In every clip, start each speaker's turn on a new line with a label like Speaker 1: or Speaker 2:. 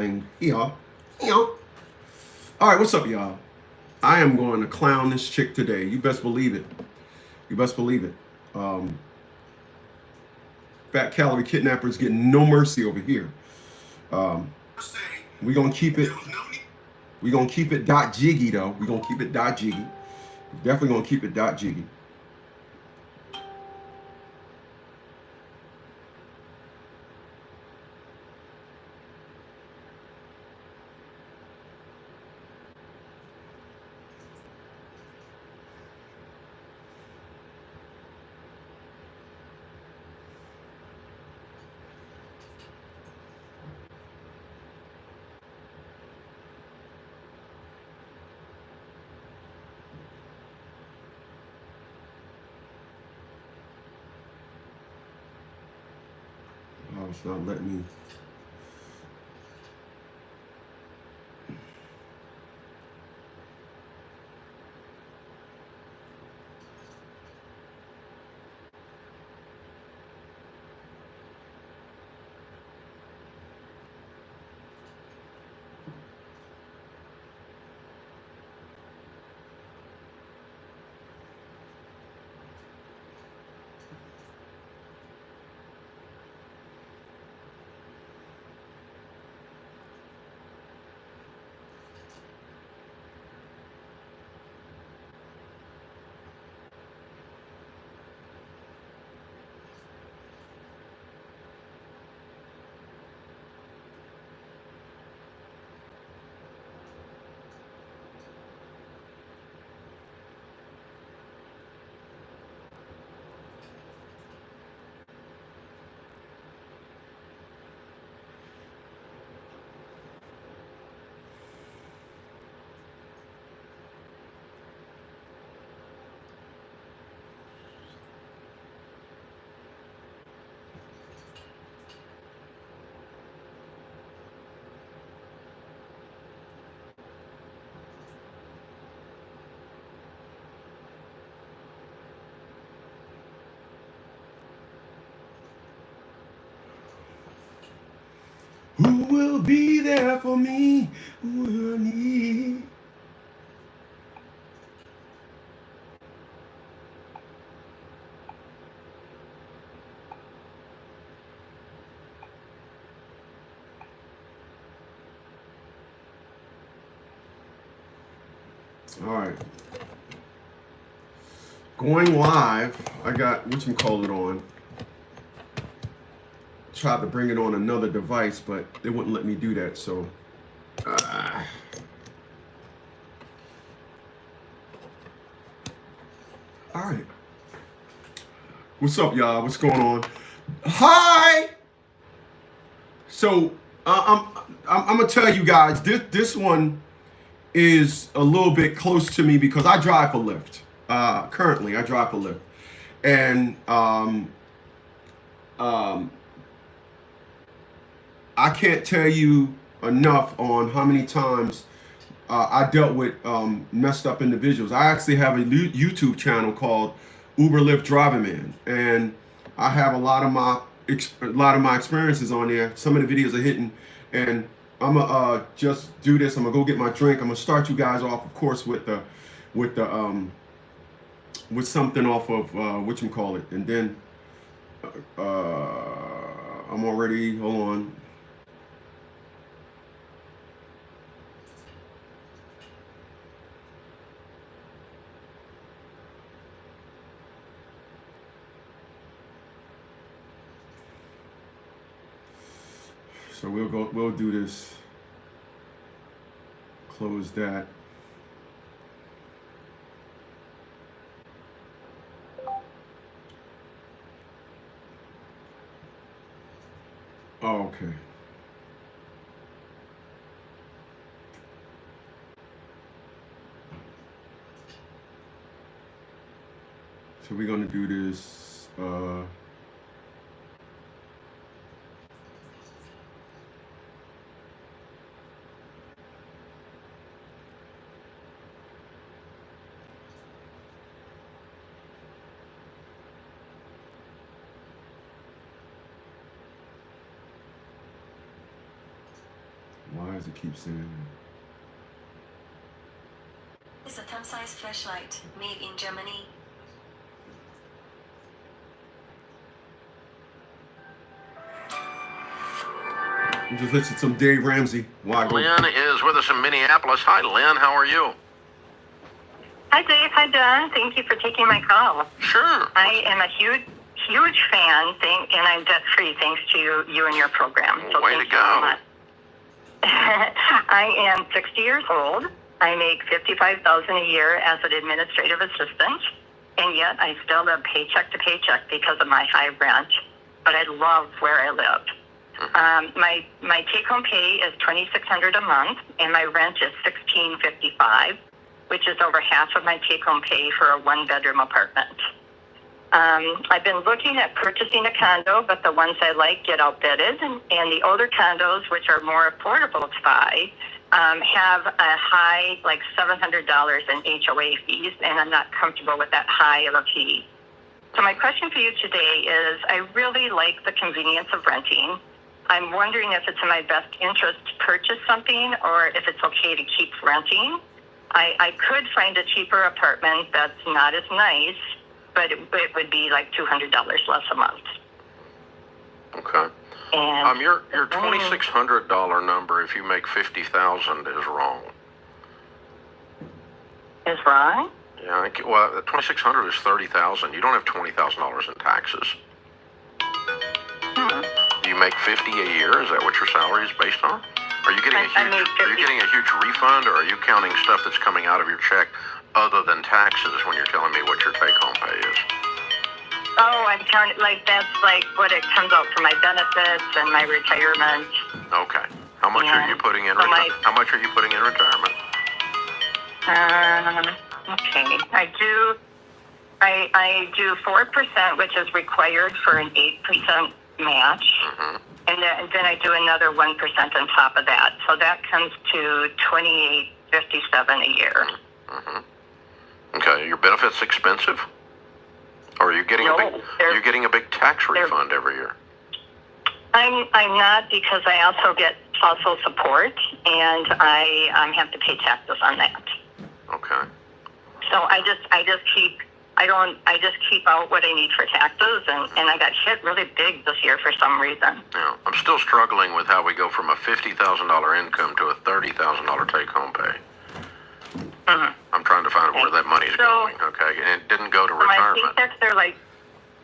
Speaker 1: Yeah. Yeah. All right, what's up, y'all? I am going to clown this chick today. You best believe it. You best believe it. Um, Fat calorie kidnappers getting no mercy over here. Um, we gonna keep it. We gonna keep it dot jiggy though. We gonna keep it dot jiggy. Definitely gonna keep it dot jiggy. Oh, it's not letting me. Who will be there for me when I need? All right. Going live. I got whatchamacallit on. Tried to bring it on another device, but they wouldn't let me do that. So, uh, all right. What's up, y'all? What's going on? Hi. So, I'm gonna tell you guys this one is a little bit close to me because I drive for Lyft. Currently, I drive for Lyft, and um, I can't tell you enough on how many times I dealt with messed up individuals. I actually have a YouTube channel called Uber Lyft Driving Man, and I have a lot of my experiences on there. Some of the videos are hitting, and I'm gonna just do this. I'm gonna go get my drink. I'm gonna start you guys off, of course, with the with something off of whatchamacallit, and then I'm already. Hold on. So we'll go. We'll do this. Close that. Oh, okay. So we're gonna do this. does it keep saying
Speaker 2: It's a thumb-sized flashlight made in Germany.
Speaker 1: that? Just listen to some Dave Ramsey. Why go?
Speaker 3: Lynn is with us in Minneapolis. Hi, Lynn. How are you?
Speaker 4: Hi, Dave. Hi, Don. Thank you for taking my call.
Speaker 3: Sure.
Speaker 4: I am a huge fan, and I'm debt-free thanks to you and your program. So
Speaker 3: Way to go.
Speaker 4: I am 60 years old. I make $55,000 a year as an administrative assistant, and yet I still live paycheck to paycheck because of my high rent. But I love where I live. My take-home pay is $2,600 a month, and my rent is $1,655, which is over half of my take-home pay for a one-bedroom apartment. I've been looking at purchasing a condo, but the ones I like get outbidded, and the older condos, which are more affordable to buy, have a high, like $700 in HOA fees, and I'm not comfortable with that high of a fee. So my question for you today is, I really like the convenience of renting. I'm wondering if it's in my best interest to purchase something or if it's okay to keep renting. I could find a cheaper apartment that's not as nice, but it would be like $200 less a month.
Speaker 3: Okay.
Speaker 4: And
Speaker 3: your $2,600 number, if you make $50,000, is wrong.
Speaker 4: Is wrong?
Speaker 3: Yeah. Well, the $2,600 is $30,000. You don't have $20,000 in taxes. Do you make $50 a year? Is that what your salary is based on? Are you getting a huge refund, or are you counting stuff that's coming out of your check other than taxes when you're telling me what your take-home pay is?
Speaker 4: Oh, I'm counting, that's what it comes out for my benefits and my retirement.
Speaker 3: Okay. How much are you putting in? How much are you putting in retirement?
Speaker 4: Okay. I do 4%, which is required for an 8% match. Mm-hmm. And then I do another 1% on top of that. So that comes to $2,857 a year.
Speaker 3: Mm-hmm. Okay. Are your benefits expensive? Or are you getting a big tax refund every year?
Speaker 4: I'm not, because I also get spousal support, and I have to pay taxes on that.
Speaker 3: Okay.
Speaker 4: So I just keep out what I need for taxes, and I got hit really big this year for some reason.
Speaker 3: Yeah, I'm still struggling with how we go from a $50,000 income to a $30,000 take-home pay. Mm-hmm. I'm trying to find where that money's going. Okay, and it didn't go to retirement.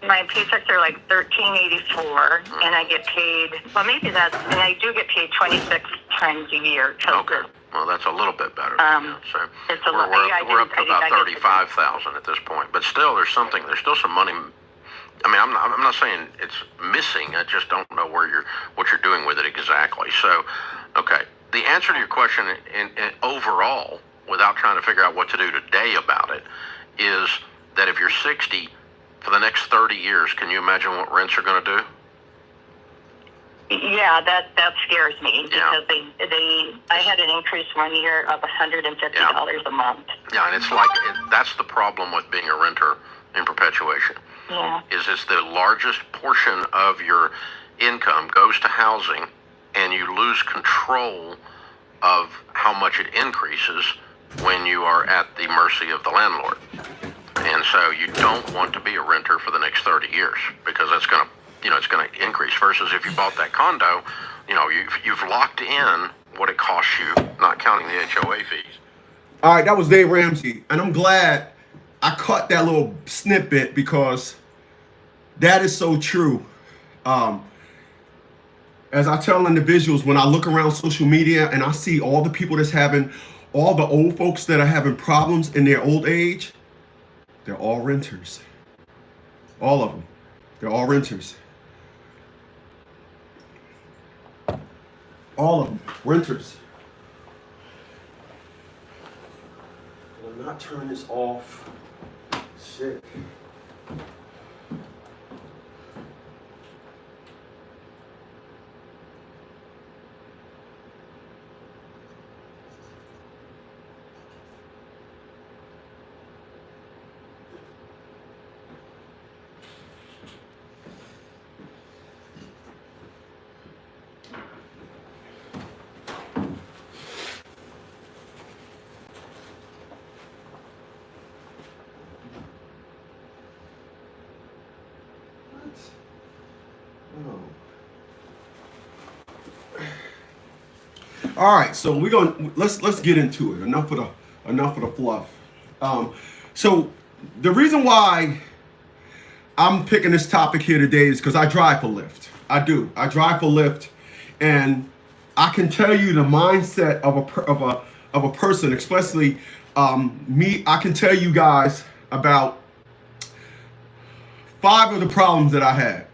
Speaker 4: My paychecks are like $1,384, and I get paid. Well, maybe and I do get paid 26 times a year.
Speaker 3: Okay. Well, that's a little bit better. So
Speaker 4: it's a
Speaker 3: we're up to about $35,000 at this point, but still, there's still some money. I mean, I'm not saying it's missing. I just don't know what you're doing with it exactly. So, okay, the answer to your question in overall, without trying to figure out what to do today about it, is that if you're 60 for the next 30 years, can you imagine what rents are going to do?
Speaker 4: Yeah, that scares me, because I had an increase one year of $150 a month.
Speaker 3: Yeah, and it's that's the problem with being a renter in perpetuation.
Speaker 4: Yeah.
Speaker 3: Is it's the largest portion of your income goes to housing, and you lose control of how much it increases when you are at the mercy of the landlord. And so you don't want to be a renter for the next 30 years, because that's going to it's going to increase, versus if you bought that condo, you've locked in what it costs you, not counting the HOA fees.
Speaker 1: All right, that was Dave Ramsey, and I'm glad I caught that little snippet, because that is so true. As I tell individuals, when I look around social media and I see all the people all the old folks that are having problems in their old age, they're all renters. All of them. They're all renters. All of them, renters. Will not turn this off. Shit. All right, so we're gonna let's get into it. Enough of the fluff. So the reason why I'm picking this topic here today is because I drive for Lyft. I do. I drive for Lyft, and I can tell you the mindset of a person, especially me. I can tell you guys about 5 of the problems that I had.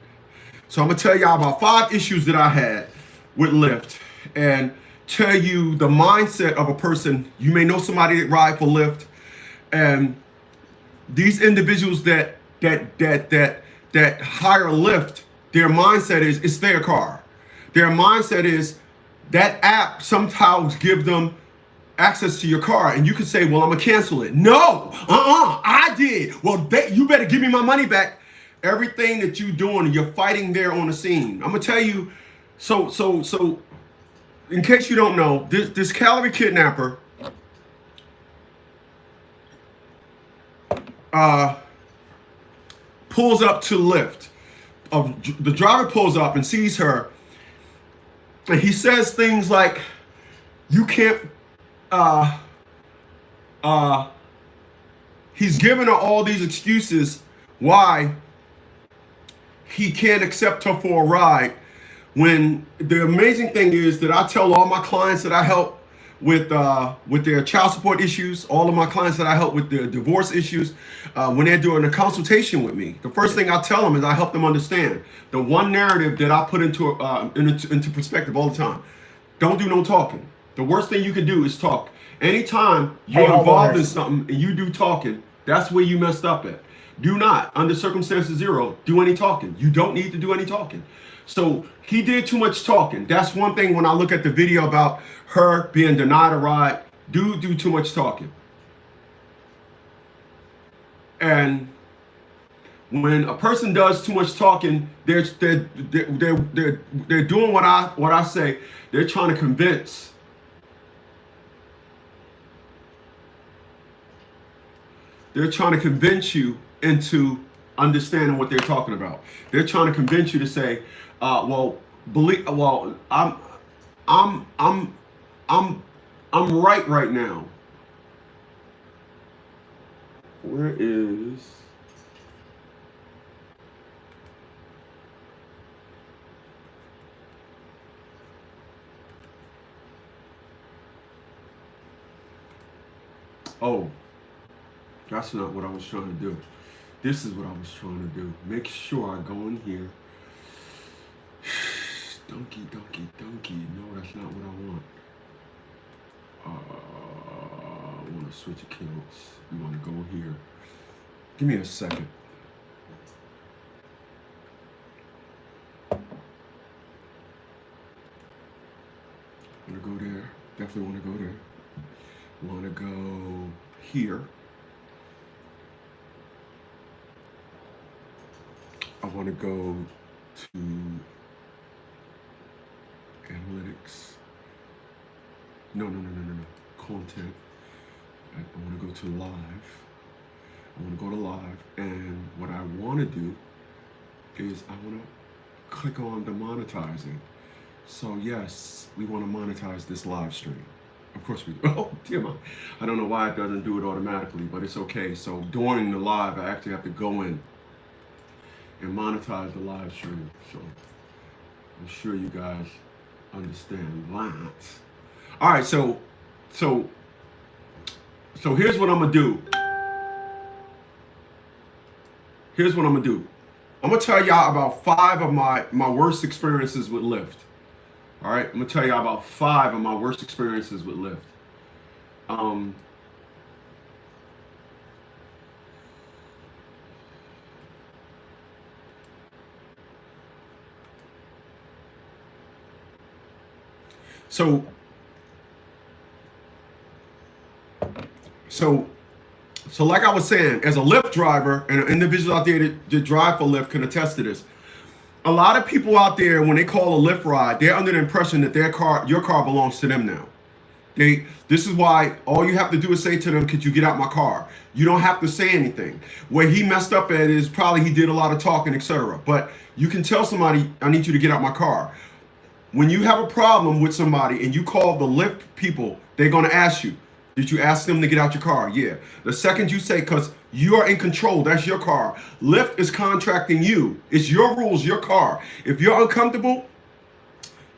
Speaker 1: So I'm gonna tell y'all about 5 issues that I had with Lyft, and tell you the mindset of a person. You may know somebody that ride for Lyft, and these individuals that hire Lyft, their mindset is it's their car. Their mindset is that app somehow gives them access to your car, and you can say, well, I'm gonna cancel it. No, I did. Well, you better give me my money back. Everything that you're doing, you're fighting there on the scene. I'm gonna tell you, so in case you don't know, this calorie kidnapper pulls up to Lyft. The driver pulls up and sees her, and he says things like, you can't, he's giving her all these excuses why he can't accept her for a ride. When the amazing thing is that I tell all my clients that I help with their child support issues, all of my clients that I help with their divorce issues, when they're doing a consultation with me, the first thing I tell them is I help them understand the one narrative that I put into perspective all the time. Don't do no talking. The worst thing you can do is talk. Anytime you're involved in something and you do talking, that's where you messed up at. Do not, under circumstances 0, do any talking. You don't need to do any talking. So he did too much talking. That's one thing when I look at the video about her being denied a ride. Do too much talking. And when a person does too much talking, they're doing what I say. They're trying to convince. They're trying to convince you into understanding what they're talking about. They're trying to convince you to say, I'm right now. Where is oh, that's not what I was trying to do. This is what I was trying to do. Make sure I go in here. Donkey. No, that's not what I want. I want to switch accounts. You want to go here. Give me a second. Want to go there. Definitely want to go there. Want to go here. I want to go to analytics. No. Content. I want to go to live. I want to go to live. And what I want to do is I want to click on the monetizing. So yes, we want to monetize this live stream. Of course we do. Oh, dear man. I don't know why it doesn't do it automatically, but it's okay. So during the live, I actually have to go in and monetize the live stream. So I'm sure you guys understand that. All right, so here's what I'm gonna do. Here's what I'm gonna do. I'm gonna tell y'all about 5 of my worst experiences with Lyft. All right, I'm gonna tell y'all about 5 of my worst experiences with Lyft. So like I was saying, as a Lyft driver and an individual out there that drive for Lyft can attest to this. A lot of people out there, when they call a Lyft ride, they're under the impression that your car belongs to them now. This is why all you have to do is say to them, could you get out my car? You don't have to say anything. Where he messed up at is probably he did a lot of talking, etc. But you can tell somebody, I need you to get out my car. when you have a problem with somebody and you call the LYFT people, they're going to ask you, did you ask them to get out your car? Yeah. The second you say, because you are in control, that's your car. LYFT is contracting you. It's your rules, your car. If you're uncomfortable,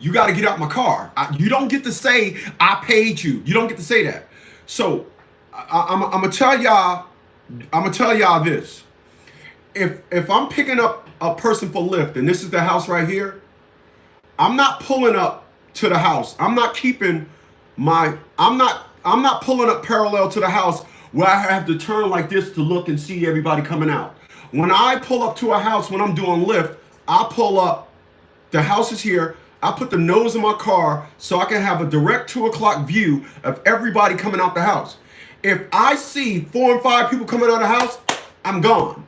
Speaker 1: you got to get out my car. You don't get to say, I paid you. You don't get to say that. So I'm going to tell y'all this. If I'm picking up a person for LYFT, and this is the house right here, I'm not pulling up to the house. I'm not pulling up parallel to the house where I have to turn like this to look and see everybody coming out. When I pull up to a house, when I'm doing LYFT, I pull up, the house is here, I put the nose in my car so I can have a direct 2 o'clock view of everybody coming out the house. If I see 4 and 5 people coming out of the house, I'm gone.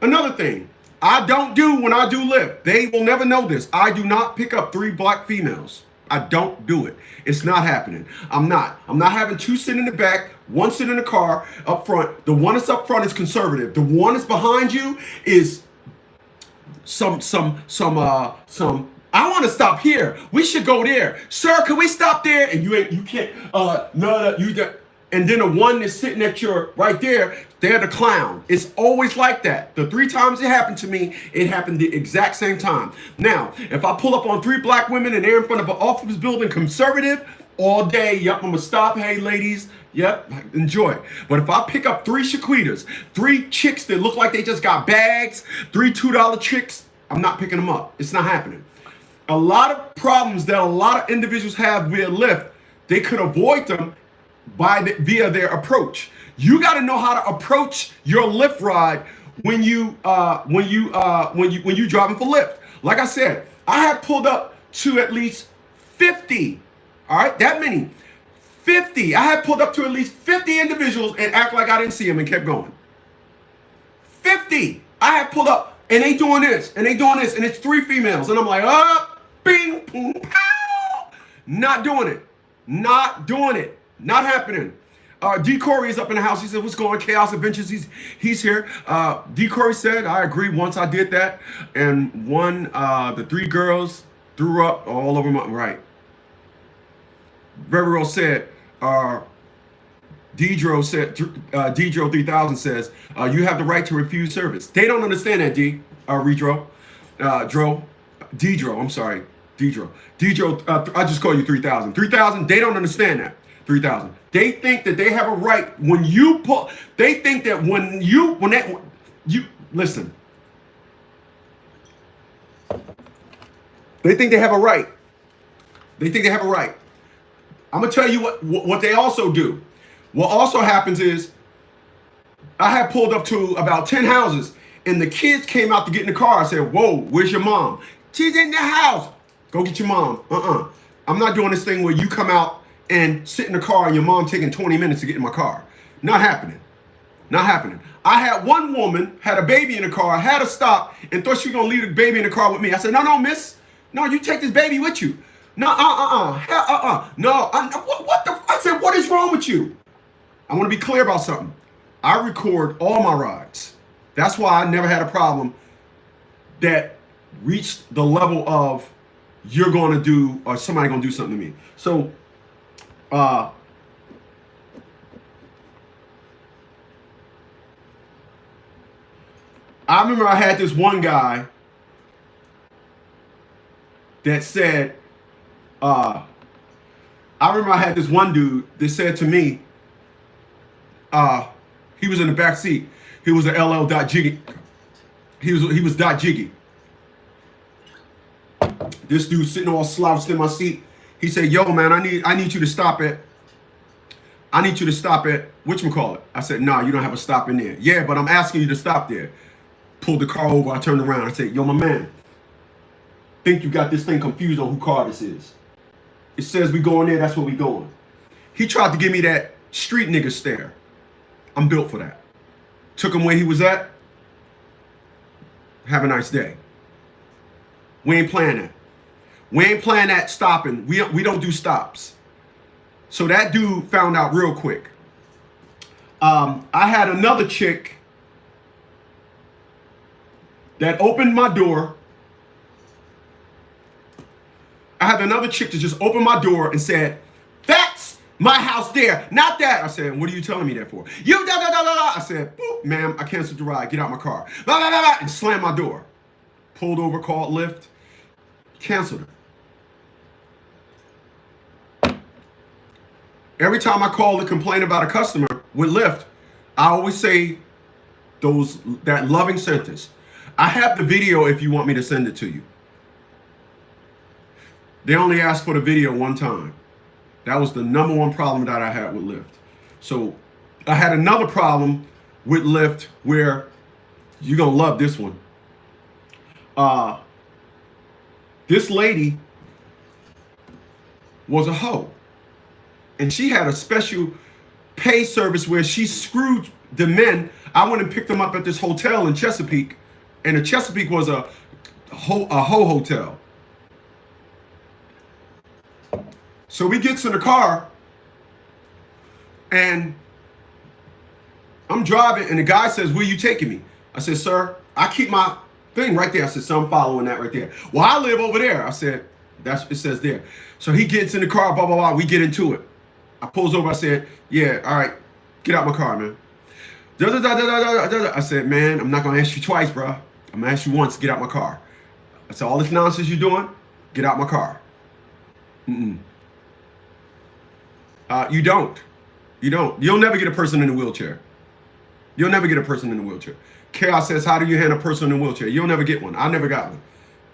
Speaker 1: Another thing, I don't do when I do LYFT, they will never know this, I do not pick up 3 black females. I don't do it. It's not happening. I'm not having 2 sit in the back, 1 sit in the car up front. The one that's up front is conservative. The one that's behind you is some I want to stop here. We should go there. Sir, can we stop there? And you can't, no, and then the one that's sitting at your right there, they're the clown. It's always like that. The 3 times it happened to me, it happened the exact same time. Now, if I pull up on 3 black women and they're in front of an office building, conservative, all day, yep, I'm gonna stop. Hey, ladies, yep, enjoy. But if I pick up 3 Shaquitas, 3 chicks that look like they just got bags, 3 $2 chicks, I'm not picking them up. It's not happening. A lot of problems that a lot of individuals have via LYFT, they could avoid them via their approach. You got to know how to approach your LYFT ride when you driving for LYFT. Like I said, I have pulled up to at least 50. All right, that many. 50. I have pulled up to at least 50 individuals and act like I didn't see them and kept going. 50. I have pulled up and they doing this and they doing this and it's 3 females and I'm like, bing, boom, pow. Not doing it. Not doing it. Not happening. D. Corey is up in the house. He said, what's going on, Chaos Adventures? He's here. D. Corey said, I agree. Once I did that, and the 3 girls threw up all over my, right. Very well said. Dedro said, Dedro 3000 says, you have the right to refuse service. They don't understand that, Dedro, I'm sorry, Dedro, I just call you 3000. 3000, they don't understand that. 3000. They think that they have a right when you pull. They think that listen. They think they have a right. They think they have a right. I'm gonna tell you what they also do. What also happens is, I have pulled up to about 10 houses, and the kids came out to get in the car. I said, "Whoa, where's your mom?" She's in the house. Go get your mom. I'm not doing this thing where you come out and sit in the car and your mom taking 20 minutes to get in my car. Not happening. Not happening. I had one woman, had a baby in the car, had to stop and thought she was going to leave the baby in the car with me. I said, no, miss. No, you take this baby with you. No, No, what the? I said, what is wrong with you? I want to be clear about something. I record all my rides. That's why I never had a problem that reached the level of you're going to do, or somebody going to do something to me. So, I remember I had this one guy that said, I remember I had this one dude that said to me, he was in the back seat. He was an LL.Jiggy. He was .Jiggy. This dude sitting all slouched in my seat. He said, yo, man, I need you to stop at, whatchamacallit? I said, nah, you don't have a stop in there. Yeah, but I'm asking you to stop there. Pulled the car over, I turned around, I said, yo, my man, think you got this thing confused on who car this is. It says we going there, that's where we going. He tried to give me that street nigga stare. I'm built for that. Took him where he was at. Have a nice day. We ain't playing that. We ain't playing that stopping. We don't do stops. So that dude found out real quick. I had another chick that opened my door. I had another chick that just opened my door and said, "That's my house there, not that." I said, "What are you telling me that for?" "You da da da da da." I said, "Ma'am, I canceled the ride. Get out my car." Blah, blah, blah, blah, and slammed my door. Pulled over, called Lyft, canceled it. Every time I call to complain about a customer with Lyft, I always say that loving sentence. I have the video if you want me to send it to you. They only asked for the video one time. That was the #1 problem that I had with Lyft. So I had another problem with Lyft where you're going to love this one. This lady was a hoe. And she had a special pay service where she screwed the men. I went and picked them up at this hotel in Chesapeake. And the Chesapeake was a hoe hotel. So we gets in the car, and I'm driving, and the guy says, "Where you taking me?" I said, "Sir, I keep my thing right there." I said, "So I'm following that right there." "Well, I live over there." I said, "It says there." So he gets in the car, blah, blah, blah. We get into it. I pulls over. I said, "Yeah, all right, get out my car, man." I said, "Man, I'm not going to ask you twice, bro. I'm going to ask you once, get out my car." I said, "All this nonsense you're doing, get out my car." You don't. You'll never get a person in a wheelchair. You'll never get a person in a wheelchair. Chaos says, "How do you handle a person in a wheelchair?" You'll never get one. I never got one.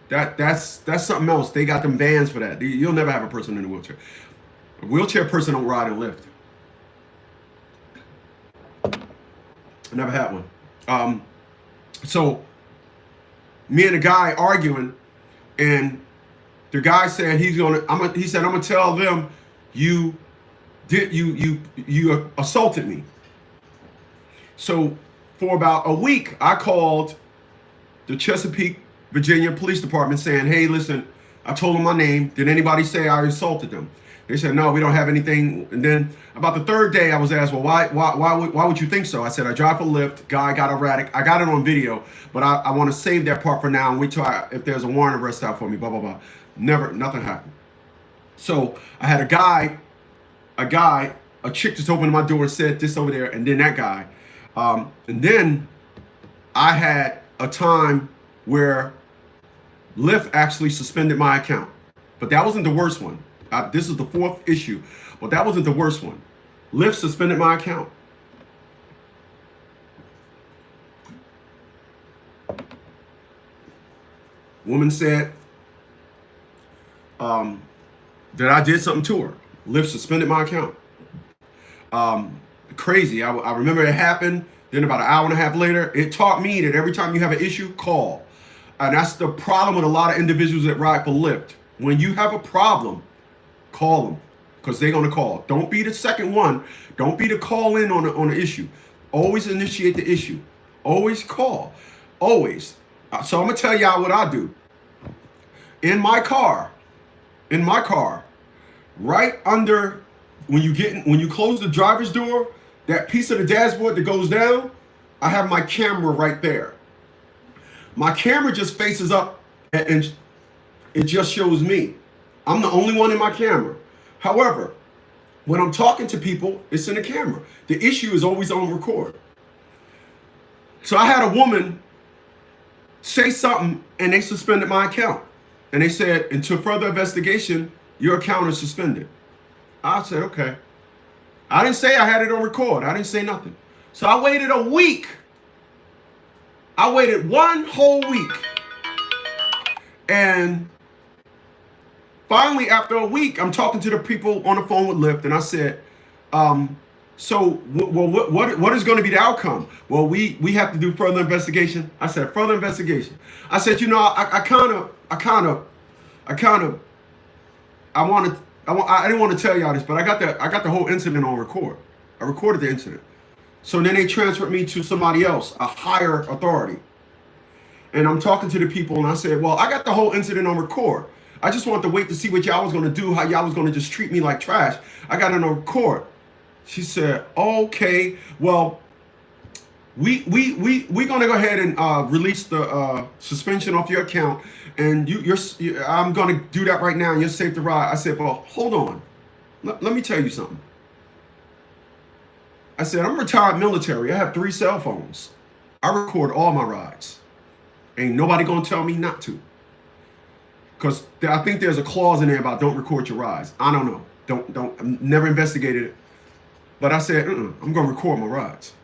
Speaker 1: That's something else. They got them vans for that. You'll never have a person in a wheelchair. A wheelchair person don't ride and lift. I never had one. So me and the guy arguing, and the guy said he said, "I'm gonna tell them you assaulted me." So for about a week, I called the Chesapeake, Virginia Police Department saying, "Hey, listen, I told them my name. Did anybody say I assaulted them?" They said, "No, we don't have anything." And then about the third day, I was asked, "Well, why would you think so?" I said, "I drive for Lyft. Guy got erratic. I got it on video, but I want to save that part for now and wait till if there's a warrant arrest out for me, blah, blah, blah." Nothing happened. So I had a chick just opened my door and said this over there, and then that guy. And then I had a time where Lyft actually suspended my account. But that wasn't the worst one. This is the 4th issue, but that wasn't the worst one. Lyft suspended my account. Woman said that I did something to her. Lyft suspended my account. Crazy. I remember it happened. Then about an hour and a half later, it taught me that every time you have an issue, call. And that's the problem with a lot of individuals that ride for Lyft. When you have a problem, call them, because they're going to call. Don't be the second one. Don't be the call in on the issue. Always initiate the issue. Always call. Always. So I'm going to tell y'all what I do. In my car, right under, when you close the driver's door, that piece of the dashboard that goes down, I have my camera right there. My camera just faces up and it just shows me. I'm the only one in my camera. However, when I'm talking to people, it's in the camera. The issue is always on record. So I had a woman say something and they suspended my account. And they said, "Until further investigation, your account is suspended." I said, "Okay." I didn't say I had it on record. I didn't say nothing. So I waited a week. I waited 1 whole week. And finally, after a week, I'm talking to the people on the phone with Lyft, and I said, "So what is going to be the outcome?" "Well, we have to do further investigation." I said, "Further investigation." I said, "You know, I didn't want to tell y'all this, but I got the whole incident on record. I recorded the incident." So then they transferred me to somebody else, a higher authority. And I'm talking to the people, and I said, "Well, I got the whole incident on record. I just wanted to wait to see what y'all was going to do, how y'all was going to just treat me like trash. I got it on record." She said, "Okay, well, we're gonna go ahead and release the suspension off your account, and I'm gonna do that right now, and you're safe to ride. I said, well, hold on. Let me tell you something. I said, I'm retired military. I have 3 cell phones. I record all my rides. Ain't nobody gonna tell me not to. Because I think there's a clause in there about don't record your rides. I don't know. I've never investigated it. But I said, I'm gonna record my rides.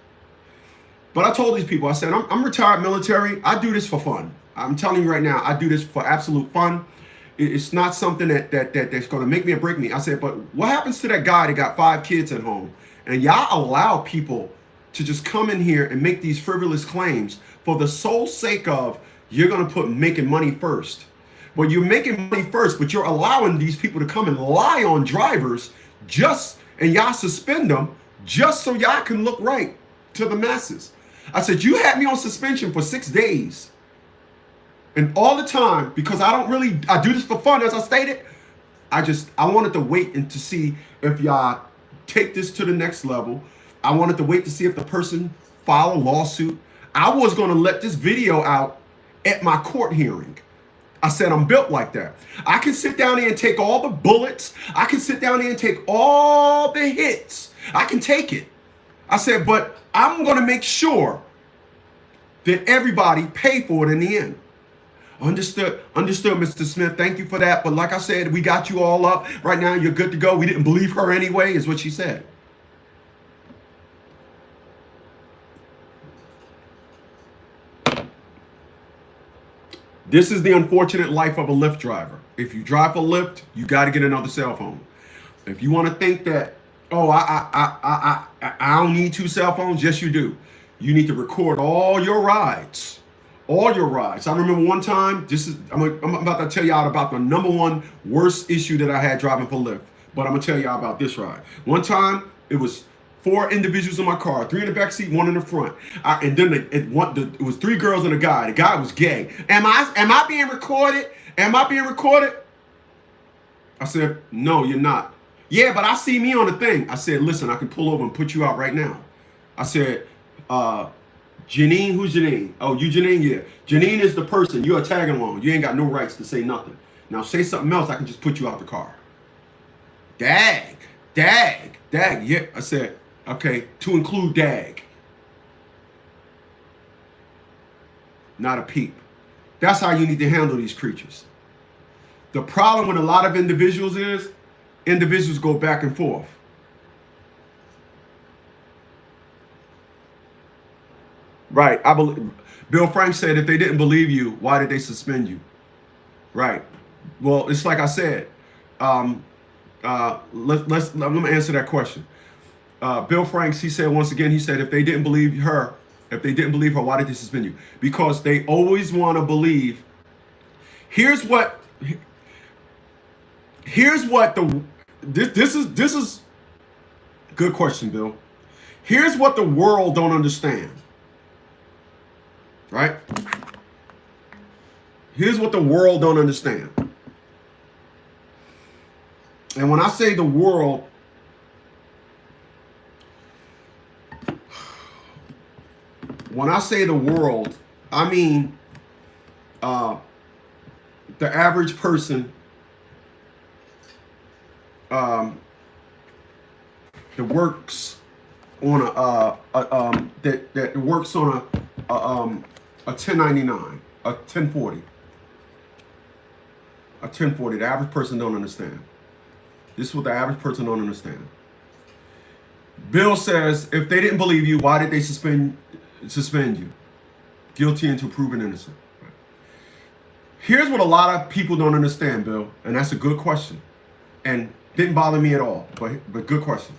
Speaker 1: But I told these people, I said, I'm retired military. I do this for fun. I'm telling you right now, I do this for absolute fun. It's not something that's gonna make me or break me. I said, but what happens to that guy that got 5 kids at home? And y'all allow people to just come in here and make these frivolous claims for the sole sake of you're gonna put making money first. Well, you're making money first, but you're allowing these people to come and lie on drivers and y'all suspend them just so y'all can look right to the masses. I said, you had me on suspension for 6 days. And all the time, because I do this for fun, as I stated, I wanted to wait and to see if y'all take this to the next level. I wanted to wait to see if the person filed a lawsuit. I was going to let this video out at my court hearing. I said, I'm built like that. I can sit down there and take all the bullets. I can sit down there and take all the hits. I can take it. I said, but I'm going to make sure that everybody pay for it in the end. Understood, Mr. Smith. Thank you for that. But like I said, we got you all up. Right now, you're good to go. We didn't believe her anyway, is what she said. This is the unfortunate life of a Lyft driver. If you drive for Lyft, you got to get another cell phone. If you want to think that, oh, I don't need 2 cell phones, yes, you do. You need to record all your rides. All your rides. I remember one time, I'm about to tell y'all about the #1 worst issue that I had driving for Lyft. But I'm going to tell y'all about this ride. One time, it was 4 individuals in my car, 3 in the back seat, 1 in the front. And then it was 3 girls and a guy. The guy was gay. Am I being recorded? Am I being recorded? I said, no, you're not. Yeah, but I see me on the thing. I said, listen, I can pull over and put you out right now. I said, Janine, who's Janine? Oh, you Janine? Yeah. Janine is the person. You're a tag along. You ain't got no rights to say nothing. Now say something else, I can just put you out the car. Dag. Yeah. I said, okay, to include dag. Not a peep. That's how you need to handle these creatures. The problem with a lot of individuals is individuals go back and forth. Right. I believe Bill Frank said if they didn't believe you, why did they suspend you? Right. Well, it's like I said. Let me answer that question. Bill Franks, he said once again, he said if they didn't believe her, why did they suspend you? Because they always want to believe. This is good question, Bill. Here's what the world don't understand. Right? Here's what the world don't understand. And when I say the world, I mean the average person that works on a 1099, a 1040. A 1040. The average person don't understand. This is what the average person don't understand. Bill says, if they didn't believe you, why did they suspend you? Guilty until proven innocent. Right. Here's what a lot of people don't understand, Bill, and that's a good question. And didn't bother me at all, but good question.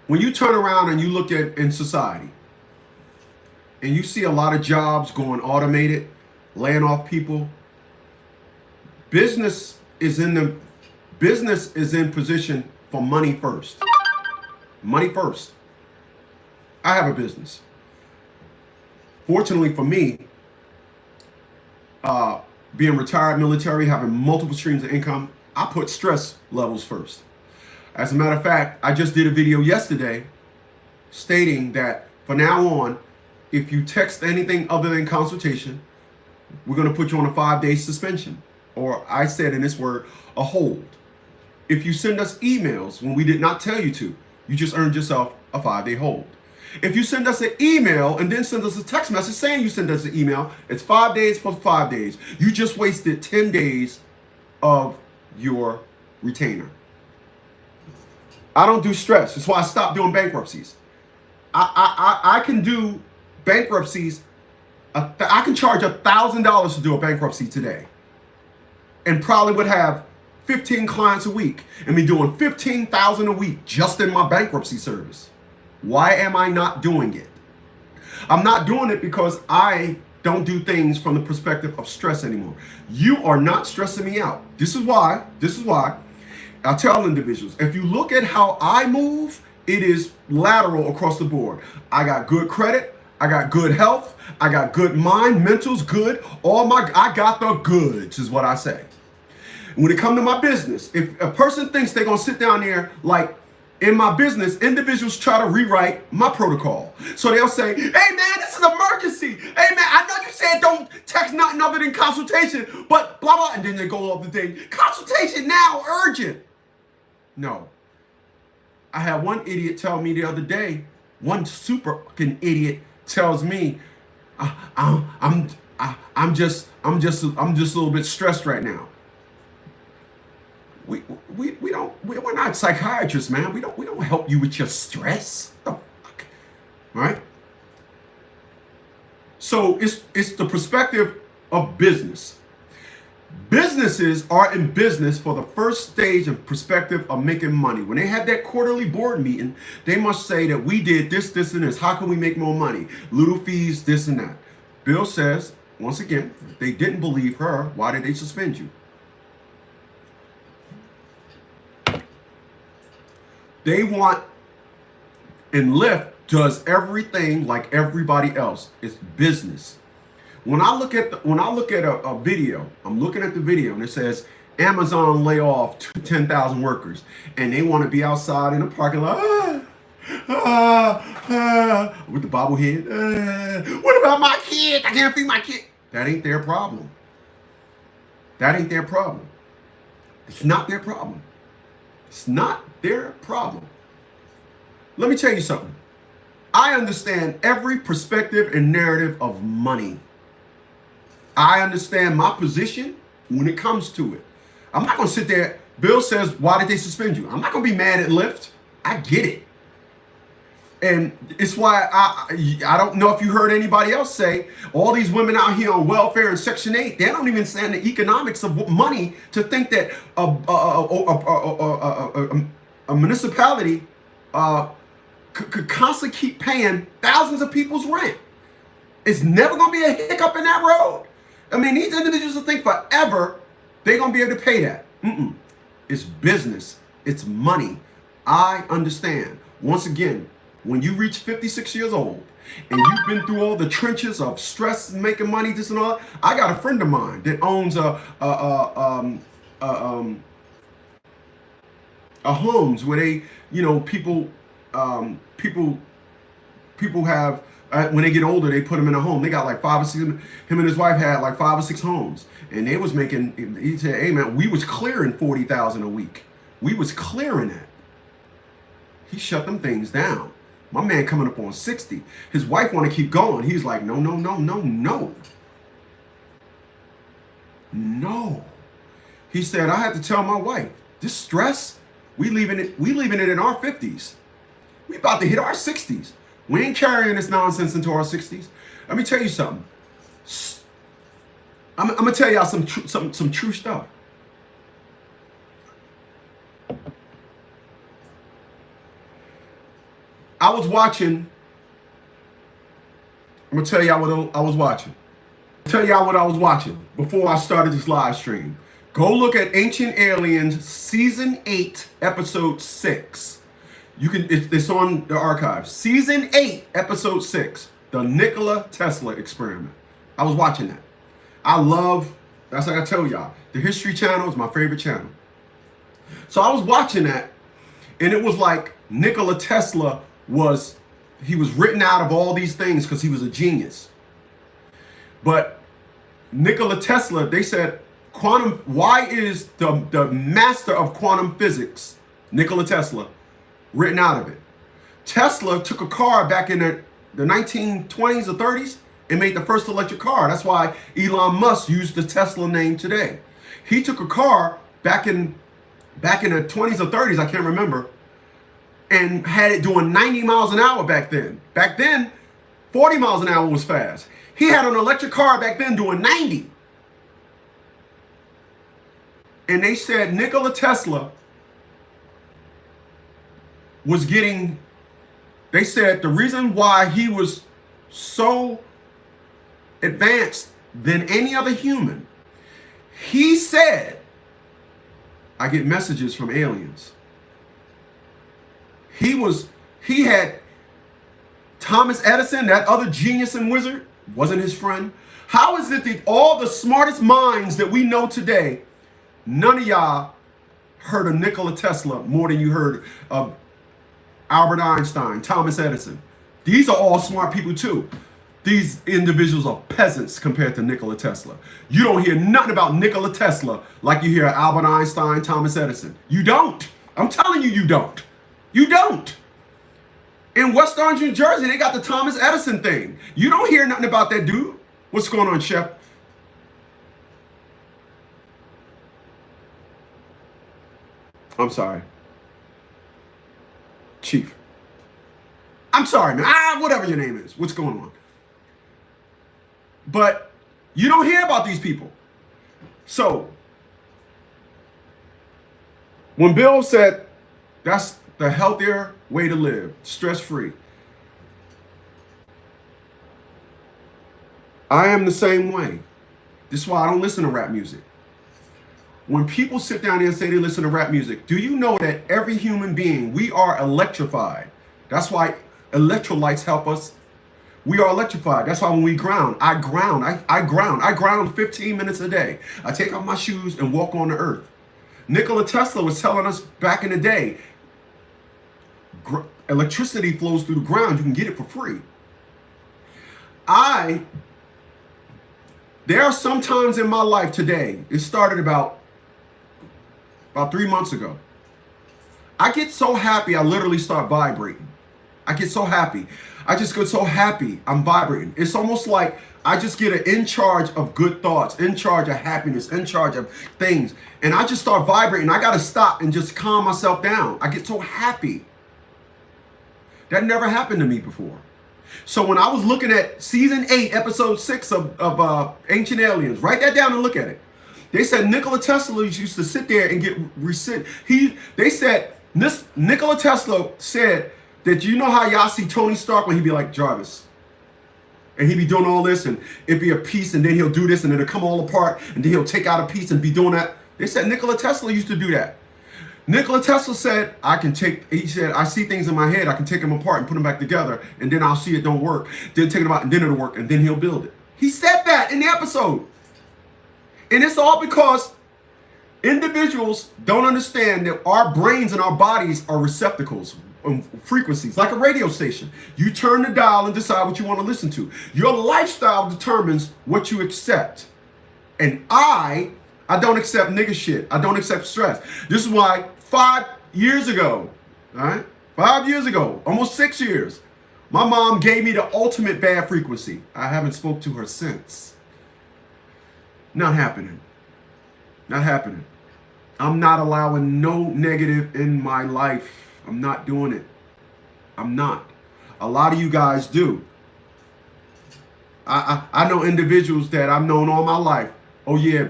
Speaker 1: When you turn around and you look at in society, and you see a lot of jobs going automated, laying off people, business is in position for money first. Money first. I have a business. Fortunately for me, being retired military, having multiple streams of income, I put stress levels first. As a matter of fact, I just did a video yesterday stating that from now on, if you text anything other than consultation, we're going to put you on a 5-day suspension. Or I said in this word, a hold. If you send us emails when we did not tell you to, you just earned yourself a 5-day hold. If you send us an email and then send us a text message saying you send us an email, it's 5 days plus 5 days. You just wasted 10 days of your retainer. I don't do stress. That's why I stopped doing bankruptcies. I can do bankruptcies. I can charge $1,000 to do a bankruptcy today, and probably would have 15 clients a week and be doing $15,000 a week just in my bankruptcy service. Why am I not doing it? I'm not doing it because I don't do things from the perspective of stress anymore. You are not stressing me out. This is why I tell individuals, if you look at how I move, it is lateral across the board. I got good credit. I got good health. I got good mind. Mental's good. I got the goods is what I say. When it comes to my business, if a person thinks they're going to sit down there, like in my business, individuals try to rewrite my protocol. So they'll say, hey man, this is an emergency. Hey man, I know you said don't text nothing other than consultation, but blah, blah. And then they go off the thing. Consultation now, urgent. No. I had one idiot tell me the other day, one super fucking idiot tells me, I'm just a little bit stressed right now. We're not psychiatrists, man. We don't help you with your stress. What the fuck? Right? So it's the perspective of business. Businesses are in business for the first stage and perspective of making money. When they have that quarterly board meeting, they must say that we did this, this, and this. How can we make more money? Little fees, this and that. Bill says, once again, if they didn't believe her, why did they suspend you? They want, and LYFT does everything like everybody else. It's business. When I look at a video, I'm looking at the video and it says Amazon lay off 10,000 workers, and they want to be outside in the parking lot with the bobblehead. What about my kid? I can't feed my kid. That ain't their problem. That ain't their problem. It's not their problem. It's not their problem. Let me tell you something. I understand every perspective and narrative of money. I understand my position when it comes to it. I'm not going to sit there. Bill says, why did they suspend you? I'm not going to be mad at LYFT. I get it. And it's why I don't know if you heard anybody else say, all these women out here on welfare and Section 8, they don't even understand the economics of money to think that a municipality could constantly keep paying thousands of people's rent. It's never going to be a hiccup in that road. I mean, these individuals will think forever they're going to be able to pay that. It's business. It's money. I understand. Once again, when you reach 56 years old and you've been through all the trenches of stress and making money, this and all, I got a friend of mine that owns a homes where they, people have, when they get older, they put them in a home. They got like 5 or 6, him and his wife had like 5 or 6 homes. And they was making, he said, hey man, we was clearing 40,000 a week. We was clearing that. He shut them things down. My man coming up on 60. His wife want to keep going. He's like, no. He said, I had to tell my wife, this stress, we leaving it in our 50s. We about to hit our 60s. We ain't carrying this nonsense into our 60s. Let me tell you something. I'm gonna tell y'all some true stuff. I was watching. I'm gonna tell y'all what I was watching. Tell y'all what I was watching before I started this live stream. Go look at Ancient Aliens Season 8, Episode 6. It's on the archive. Season 8, Episode 6, the Nikola Tesla experiment. I was watching that. That's like I tell y'all, the History Channel is my favorite channel. So I was watching that, And it was like Nikola Tesla he was written out of all these things because he was a genius. But Nikola Tesla, they said, why is the master of quantum physics, Nikola Tesla, written out of it? Tesla took a car back in the 1920s or 30s and made the first electric car. That's why Elon Musk used the Tesla name today. He took a car back in the 20s or 30s, I can't remember, and had it doing 90 miles an hour back then. Back then, 40 miles an hour was fast. He had an electric car back then doing 90. And they said Nikola Tesla was getting, they said the reason why he was so advanced than any other human, he said, I get messages from aliens. He had Thomas Edison, that other genius and wizard, wasn't his friend. How is it that all the smartest minds that we know today, none of y'all heard of Nikola Tesla more than you heard of Albert Einstein, Thomas Edison? These are all smart people too. These individuals are peasants compared to Nikola Tesla. You don't hear nothing about Nikola Tesla like you hear Albert Einstein, Thomas Edison. You don't. I'm telling you, you don't. You don't. In West Orange, New Jersey, they got the Thomas Edison thing. You don't hear nothing about that dude. What's going on, Chef? I'm sorry. Chief. I'm sorry, man. Whatever your name is. What's going on? But you don't hear about these people. So, when Bill said that's the healthier way to live, stress-free, I am the same way. This is why I don't listen to rap music. When people sit down there and say they listen to rap music, do you know that every human being, we are electrified? That's why electrolytes help us. We are electrified. That's why when we ground, I ground. I ground 15 minutes a day. I take off my shoes and walk on the earth. Nikola Tesla was telling us back in the day, electricity flows through the ground. You can get it for free. There are some times in my life today, it started about 3 months ago. I get so happy, I literally start vibrating. I get so happy. I just get so happy, I'm vibrating. It's almost like I just get in charge of good thoughts, in charge of happiness, in charge of things. And I just start vibrating. I got to stop and just calm myself down. I get so happy. That never happened to me before. So when I was looking at season 8, episode 6 of Ancient Aliens, write that down and look at it. They said Nikola Tesla used to sit there and get They said Nikola Tesla said that, you know how y'all see Tony Stark when he'd be like, Jarvis, and he'd be doing all this, and it'd be a piece, and then he'll do this, and then it'll come all apart, and then he'll take out a piece and be doing that. They said Nikola Tesla used to do that. Nikola Tesla said, he said, I see things in my head, I can take them apart and put them back together, and then I'll see it don't work. Then take them out, and then it'll work, and then he'll build it. He said that in the episode. And it's all because individuals don't understand that our brains and our bodies are receptacles, frequencies, like a radio station. You turn the dial and decide what you want to listen to. Your lifestyle determines what you accept. And I don't accept nigga shit. I don't accept stress. This is why 5 years ago, all right? 5 years ago, almost 6 years, my mom gave me the ultimate bad frequency. I haven't spoke to her since. Not happening. Not happening. I'm not allowing no negative in my life. I'm not doing it. I'm not. A lot of you guys do. I know individuals that I've known all my life. Oh yeah,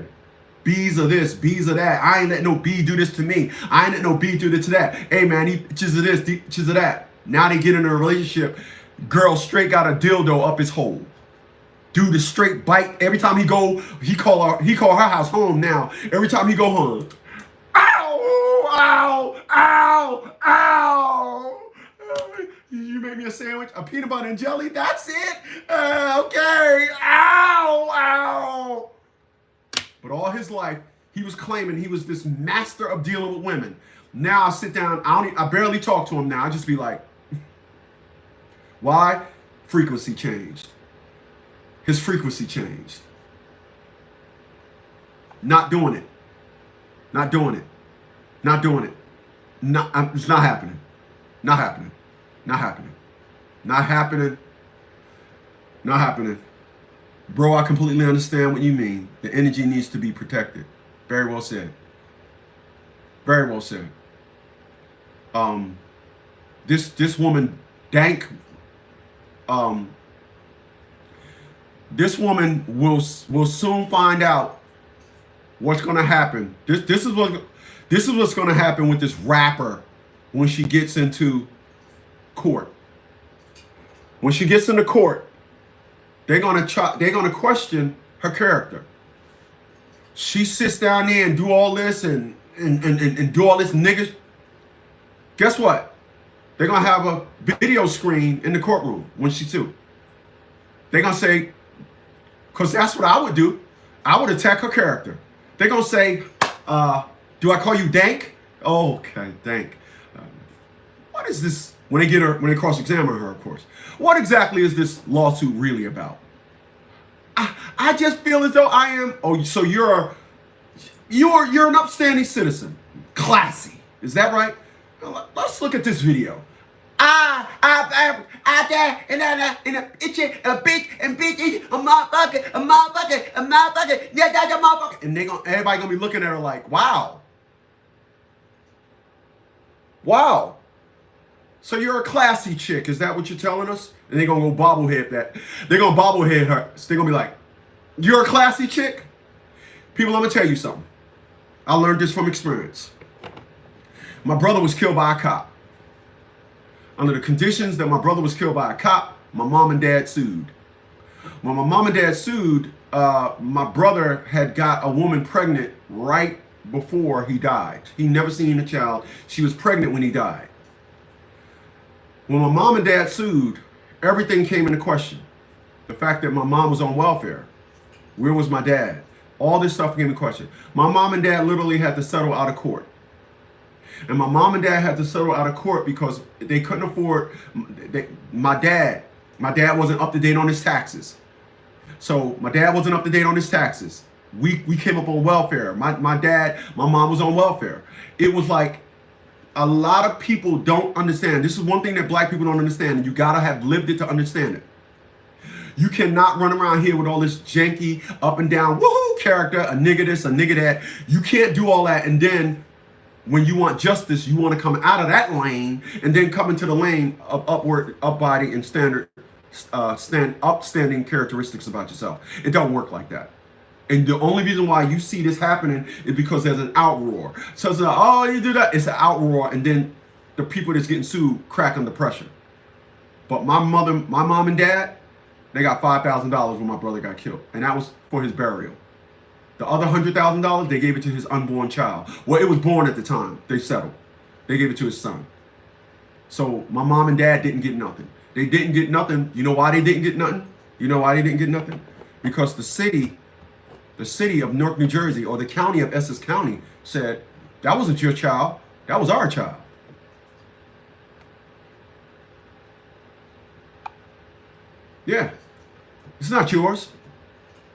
Speaker 1: B's are this, B's are that. I ain't let no B do this to me. I ain't let no B do this to that. Hey man, he bitches of this, bitches of that. Now they get in a relationship. Girl straight got a dildo up his hole. Dude is straight bite. Every time he go, he call her house home now. Every time he go home. Ow! Ow! Ow! Ow! You made me a sandwich, a peanut butter and jelly. That's it. Okay. Ow! Ow! But all his life, He was claiming he was this master of dealing with women. Now I sit down, I barely talk to him now. I just be like, why? Frequency changed. His frequency changed. Not doing it. Not doing it. Not doing it. It's not happening. Not happening. Not happening. Not happening. Not happening. Bro, I completely understand what you mean. The energy needs to be protected. Very well said. Very well said. This woman, Dank, this woman will soon find out what's gonna happen. This is what's gonna happen with this rapper when she gets into court. When she gets into court, they're gonna question her character. She sits down there and do all this and do all this niggas. Guess what? They're gonna have a video screen in the courtroom when she too. They're gonna say, because that's what I would do. I would attack her character. They're gonna say, do I call you Dank? Oh, okay, Dank. What is this? When they cross-examine her, of course. What exactly is this lawsuit really about? I just feel as though I am. Oh, so you're an upstanding citizen, classy. Is that right? Let's look at this video. A motherfucker, yeah, that's a motherfucker. And everybody gonna be looking at her like, wow. Wow. So you're a classy chick, is that what you're telling us? And they're gonna go bobblehead that. They're gonna bobblehead her. So they're gonna be like, you're a classy chick? People, I'm gonna tell you something. I learned this from experience. My brother was killed by a cop. Under the conditions that my brother was killed by a cop, my mom and dad sued. When my mom and dad sued, my brother had got a woman pregnant right before he died. He never seen a child. She was pregnant when he died. When my mom and dad sued, everything came into question. The fact that my mom was on welfare. Where was my dad? All this stuff came into question. My mom and dad literally had to settle out of court. And my mom and dad had to settle out of court because they couldn't afford, my dad wasn't up to date on his taxes. So my dad wasn't up to date on his taxes. We came up on welfare. My mom was on welfare. It was like, a lot of people don't understand. This is one thing that black people don't understand, and you gotta have lived it to understand it. You cannot run around here with all this janky up and down woohoo character, a nigga this, a nigga that. You can't do all that, and then when you want justice, you want to come out of that lane and then come into the lane of upbody and upstanding characteristics about yourself. It don't work like that. And the only reason why you see this happening is because there's an outroar. So it's like, oh, you do that. It's an outroar, and then the people that's getting sued crack under pressure. But my mom and dad, they got $5,000 when my brother got killed, and that was for his burial. The other $100,000, they gave it to his unborn child. Well, it was born at the time. They settled. They gave it to his son. So my mom and dad didn't get nothing. They didn't get nothing. You know why they didn't get nothing? You know why they didn't get nothing? Because the city of Newark, New Jersey, or the county of Essex County said, that wasn't your child, that was our child. Yeah, it's not yours.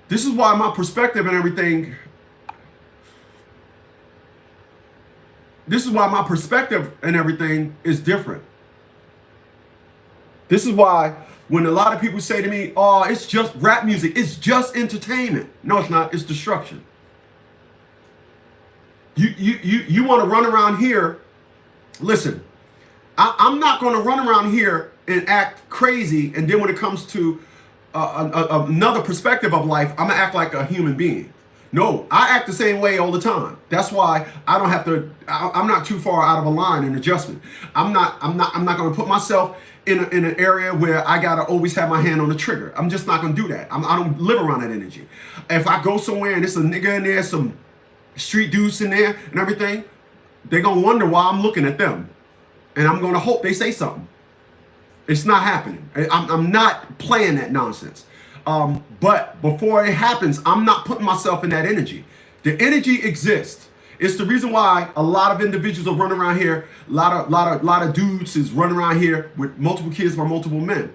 Speaker 1: This is why my perspective and everything, is different. This is why when a lot of people say to me, oh, it's just rap music, it's just entertainment. No, it's not, it's destruction. You want to run around here, listen, I'm not going to run around here and act crazy, and then when it comes to another perspective of life, I'm going to act like a human being. No, I act the same way all the time. That's why I don't have to, I'm not too far out of a line in adjustment. I'm not going to put myself in an area where I gotta always have my hand on the trigger. I'm just not gonna do that. I don't live around that energy. If I go somewhere and there's a nigga in there, some street dudes in there and everything, they're gonna wonder why I'm looking at them. And I'm gonna hope they say something. It's not happening. I'm not playing that nonsense. But before it happens, I'm not putting myself in that energy. The energy exists. It's the reason why a lot of individuals are running around here. A lot of dudes is running around here with multiple kids by multiple men.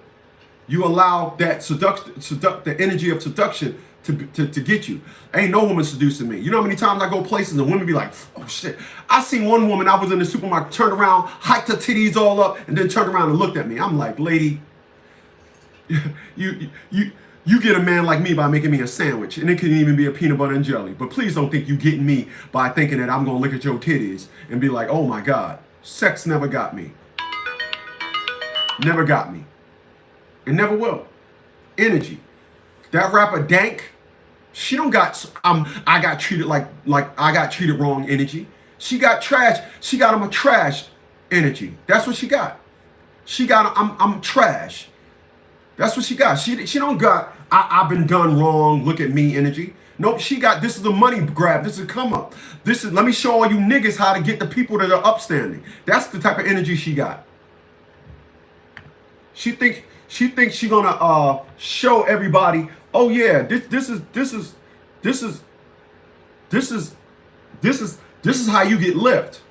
Speaker 1: You allow that the energy of seduction to get you. Ain't no woman seducing me. You know how many times I go places and women be like, oh shit. I seen one woman, I was in the supermarket, turned around, hiked her titties all up, and then turned around and looked at me. I'm like, lady, you get a man like me by making me a sandwich, and it can even be a peanut butter and jelly. But please don't think you getting me by thinking that I'm gonna look at your titties and be like, oh my God, sex never got me. Never got me. It never will. Energy. That rapper Dank, she don't got I got treated like I got treated wrong energy. She got trash. She got I'm a trash energy. That's what she got. She got I'm trash. That's what she got. She don't got I've been done wrong. Look at me energy. Nope, she got this is a money grab. This is a come up. This is let me show all you niggas how to get the people that are upstanding. That's the type of energy she got. She thinks she gonna show everybody, oh yeah, this is how you get lift.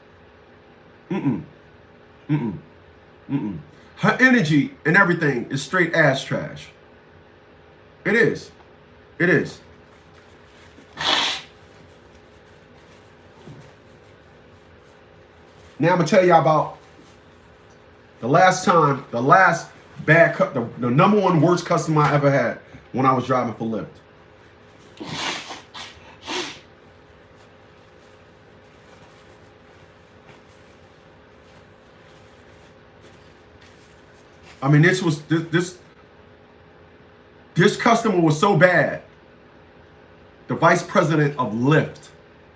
Speaker 1: Her energy and everything is straight ass trash. It is. It is. Now I'm gonna tell y'all about the last bad the number one worst customer I ever had when I was driving for Lyft. I mean, this customer was so bad. The vice president of Lyft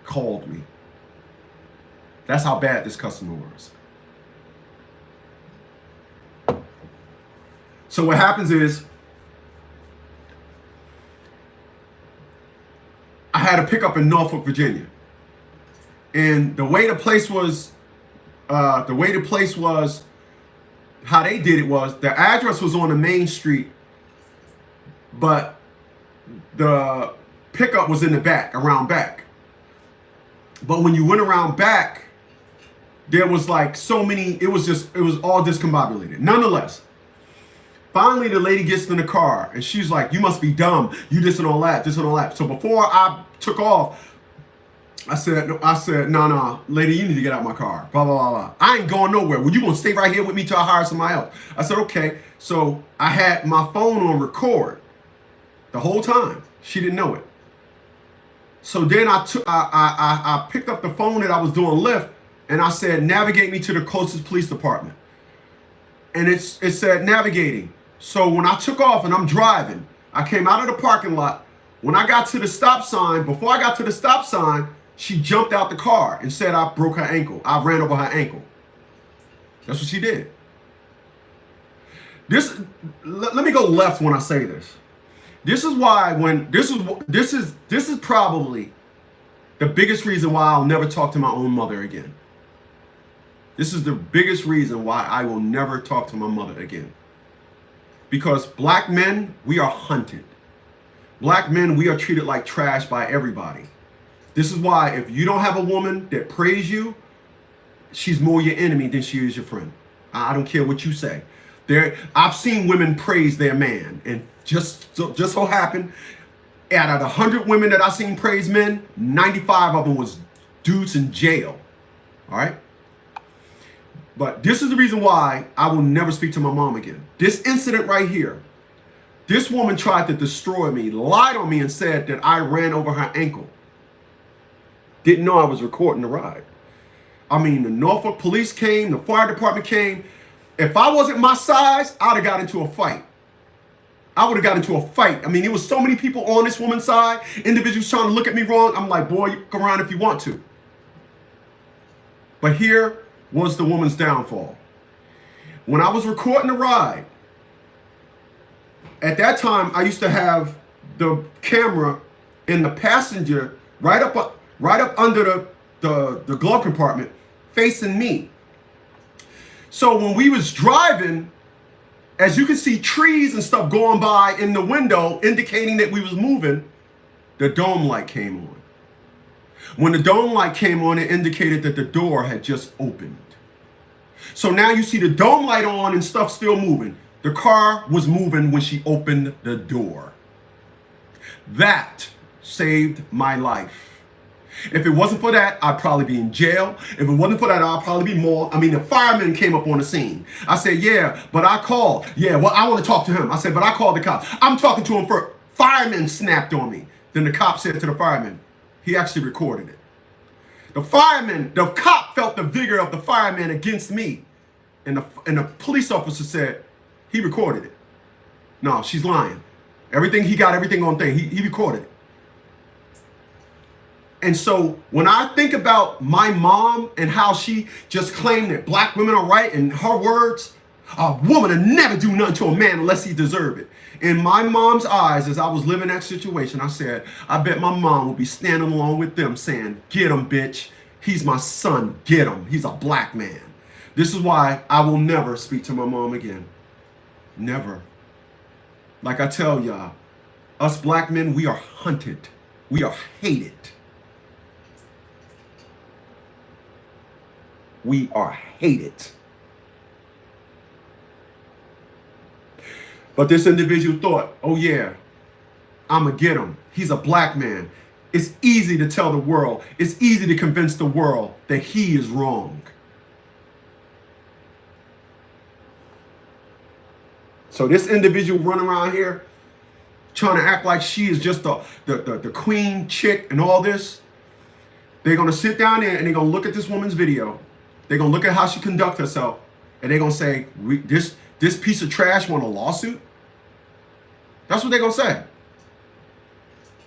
Speaker 1: called me. That's how bad this customer was. So what happens is, I had a pickup in Norfolk, Virginia, and the way the place was, how they did it was, the address was on the main street, but the pickup was in the back, around back. But when you went around back, there was like so many, it was all discombobulated. Nonetheless, finally the lady gets in the car and she's like, you must be dumb. You this and all that, this and all that. So before I took off, I said, no, lady, you need to get out of my car. Blah, blah, blah, blah. I ain't going nowhere. Well, you gonna stay right here with me till I hire somebody else. I said, okay. So I had my phone on record the whole time. She didn't know it. So then I picked up the phone that I was doing Lyft and I said, navigate me to the closest police department. And it said navigating. So when I took off and I'm driving, I came out of the parking lot. When I got to the stop sign, before I got to the stop sign, she jumped out the car and said I broke her ankle. I ran over her ankle. That's what she did. Let me go left when I say this. This is why this is probably the biggest reason why I'll never talk to my own mother again. This is the biggest reason why I will never talk to my mother again. Because black men, we are hunted. Black men, we are treated like trash by everybody. This is why if you don't have a woman that praise you, she's more your enemy than she is your friend. I don't care what you say. I've seen women praise their man, and just so happened, out of 100 women that I've seen praise men, 95 of them was dudes in jail. All right? But this is the reason why I will never speak to my mom again. This incident right here, this woman tried to destroy me, lied on me and said that I ran over her ankle. Didn't know I was recording the ride. I mean, the Norfolk police came, the fire department came. If I wasn't my size, I'd have got into a fight. I would have got into a fight. I mean, there was so many people on this woman's side, individuals trying to look at me wrong. I'm like, boy, you come around if you want to. But here was the woman's downfall. When I was recording the ride, at that time, I used to have the camera in the passenger right up under the glove compartment facing me. So when we was driving, as you can see trees and stuff going by in the window indicating that we was moving, the dome light came on. When the dome light came on, it indicated that the door had just opened. So now you see the dome light on and stuff still moving. The car was moving when she opened the door. That saved my life. If it wasn't for that, I'd probably be in jail. If it wasn't for that, I'd probably be mauled. I mean, the fireman came up on the scene. I said, yeah, but I called. Yeah, well, I want to talk to him. I said, but I called the cops. I'm talking to him first. Fireman snapped on me. Then the cop said to the fireman, he actually recorded it. The cop felt the vigor of the fireman against me. And the police officer said, he recorded it. No, she's lying. He got everything on thing. He recorded it. And so when I think about my mom and how she just claimed that black women are right, and her words, a woman will never do nothing to a man unless he deserve it. In my mom's eyes, as I was living that situation, I said, I bet my mom will be standing along with them saying, get him, bitch. He's my son. Get him. He's a black man. This is why I will never speak to my mom again. Never. Like I tell y'all, us black men, we are hunted. We are hated. We are hated. But this individual thought, oh yeah, I'm gonna get him. He's a black man. It's easy to tell the world, it's easy to convince the world that he is wrong. So this individual running around here trying to act like she is just the queen chick and all this, they're gonna sit down there and they're gonna look at this woman's video. They're going to look at how she conducts herself, and they're going to say, this piece of trash want a lawsuit? That's what they're going to say.